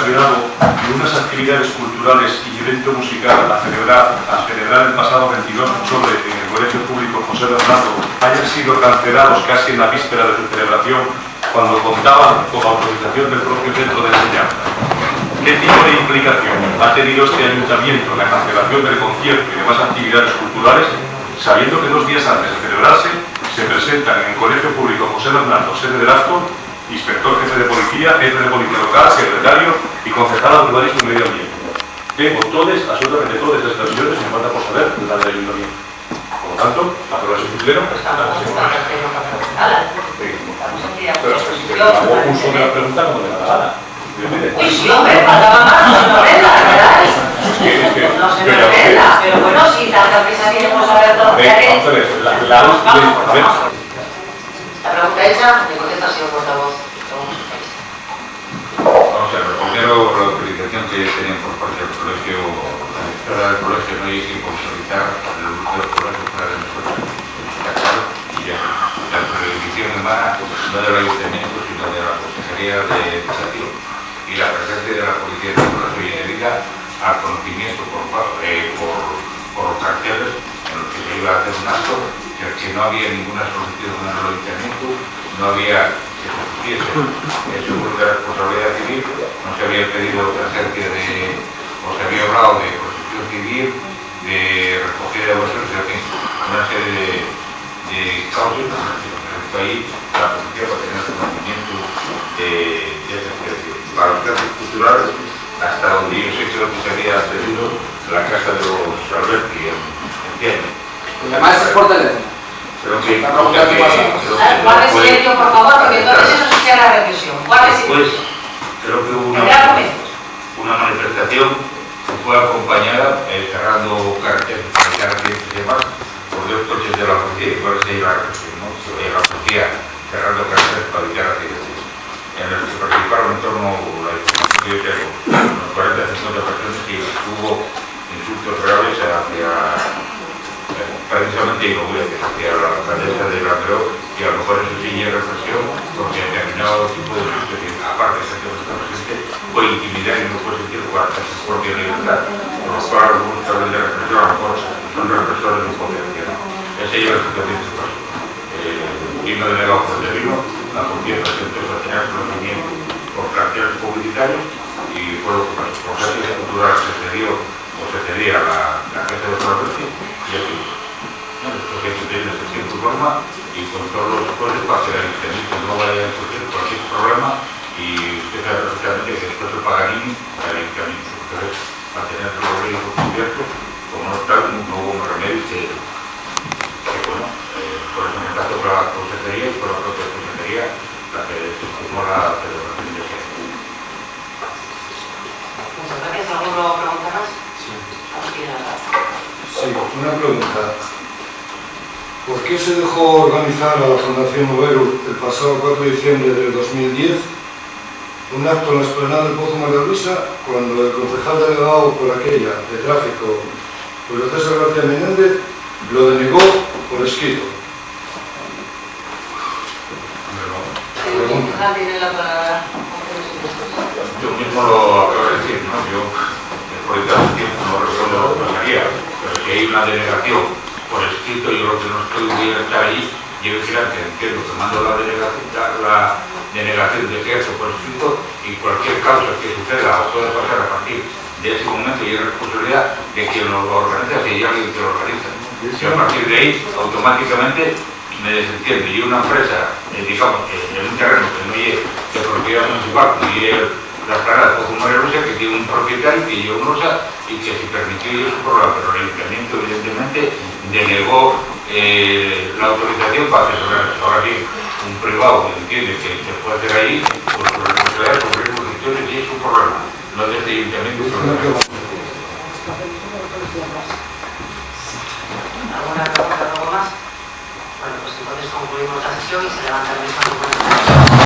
ocasionado que unas actividades culturales y evento musical a celebrar el pasado 22 de octubre en el Colegio Público José Bernardo hayan sido cancelados casi en la víspera de su celebración, cuando contaban con autorización del propio centro de enseñanza. ¿Qué tipo de implicación ha tenido este ayuntamiento en la cancelación del concierto y demás actividades culturales, sabiendo que 2 días antes de celebrarse se presentan en el Colegio Público José Bernardo, sede del acto, inspector jefe de policía, jefe de policía local, secretario y concejal de urbanismo y medio ambiente? Tengo absolutamente todas las versiones, me falta por saber la del ayuntamiento. Por lo tanto, aprobación de pleno. Pero si te hago uso de la pregunta como le da la gana. Uy, sí, hombre, faltaba más, no se novela, ¿verdad? No se novela, pero bueno, si tanta prisa queremos saber todo. La pregunta hecha, le contesta el señor portavoz. Vamos a ver, primero la autorización que tenían por parte del colegio, la directora del colegio no hay que consolidar el uso del colegio para de nosotros, está claro, y ya. La jurisdicción emana no del ayuntamiento, sino de la Consejería de Educación. Y la presencia de la Policía de Seguridad viene debida al conocimiento por los carteles en los que se iba a hacer un acto, que no había ninguna solicitud en el ayuntamiento, no había que se pusiese el seguro de responsabilidad civil, no se había pedido presencia o se había hablado de protección civil, de recogida de basura, en fin, una serie de causas que ahí la policía para tener conocimiento de esa situación. Para los casos culturales, hasta donde yo sé que lo que se había pedido la casa de los Alberti en Tiene. Además, se porta el teléfono. Creo que Guarde silencio, por favor, porque entonces eso sí sea la represión. Guarde silencio. Creo que hubo una manifestación que fue acompañada, cerrando carteles y demás, por 2 coches de la policía, y por eso se iba a represión, ¿no? Se veía la policía cerrando carteles para evitar accidentes. En los que participaron en torno a la información que yo tengo, unos 40-50 personas, y hubo insultos graves hacia precisamente hacia la alcaldesa de Langreo, y a lo mejor eso sí es represión, porque determinado tipo de insultos, que aparte de gente que está presente, puede intimidar y no puede sentir guardar su propia libertad, por lo cual algunos que hablan de represión a lo mejor son represores de un potencia, ¿no? Esa es la situación que pasó. Vino delegado por el vino, la policía presentó a tener conocimiento por carteles publicitarios, y fue lo que pasó. Por casos culturales se cedió o se cedía la casa de Alberti, y así. Esto que hay que tener en tiempo y forma, y con todos los cosas para que el ayuntamiento no vaya a surgir cualquier problema, y usted sabe perfectamente que después el Paganini al ayuntamiento. Entonces, para tener los riesgos cubiertos, como no está, no hubo más remedio que bueno, por eso me pasó por la consejería y por la propia consejería la que firmó la celebración de ese. Muchas gracias. ¿Alguno pregunta más? Sí, una pregunta. ¿Por qué se dejó organizar a la Fundación Oberu el pasado 4 de diciembre del 2010 un acto en la explanada del Pozo María Luisa, cuando el concejal delegado por aquella de tráfico, Julio César García Menéndez, lo denegó por escrito? El concejal tiene la palabra. Yo mismo lo acabo de decir, ¿no? Yo, por el tiempo, no recuerdo lo que pasaría, pero si hay una denegación por escrito, yo lo que no estoy voy a estar ahí, yo decía que entiendo que mando la denegación de cierto por escrito, y cualquier causa que suceda o pueda pasar a partir de ese momento, y es responsabilidad de quien lo organiza, si hay alguien que lo organiza. Y a partir de ahí, automáticamente me desentiendo. Y una empresa, digamos, que en un terreno que no es de propiedad municipal, y es la plana de Pozo María Luisa, que tiene un propietario que lleva un OSA y que se permitió y eso por la, pero el ayuntamiento evidentemente denegó la autorización para asesorar. Ahora sí, un privado que entiende que se puede hacer ahí, pues por responsabilidad sobre condiciones, y es un problema, no de este ayuntamiento. ¿Alguna pregunta, algo más? Bueno, pues entonces concluimos la sesión y se levanta el mismo.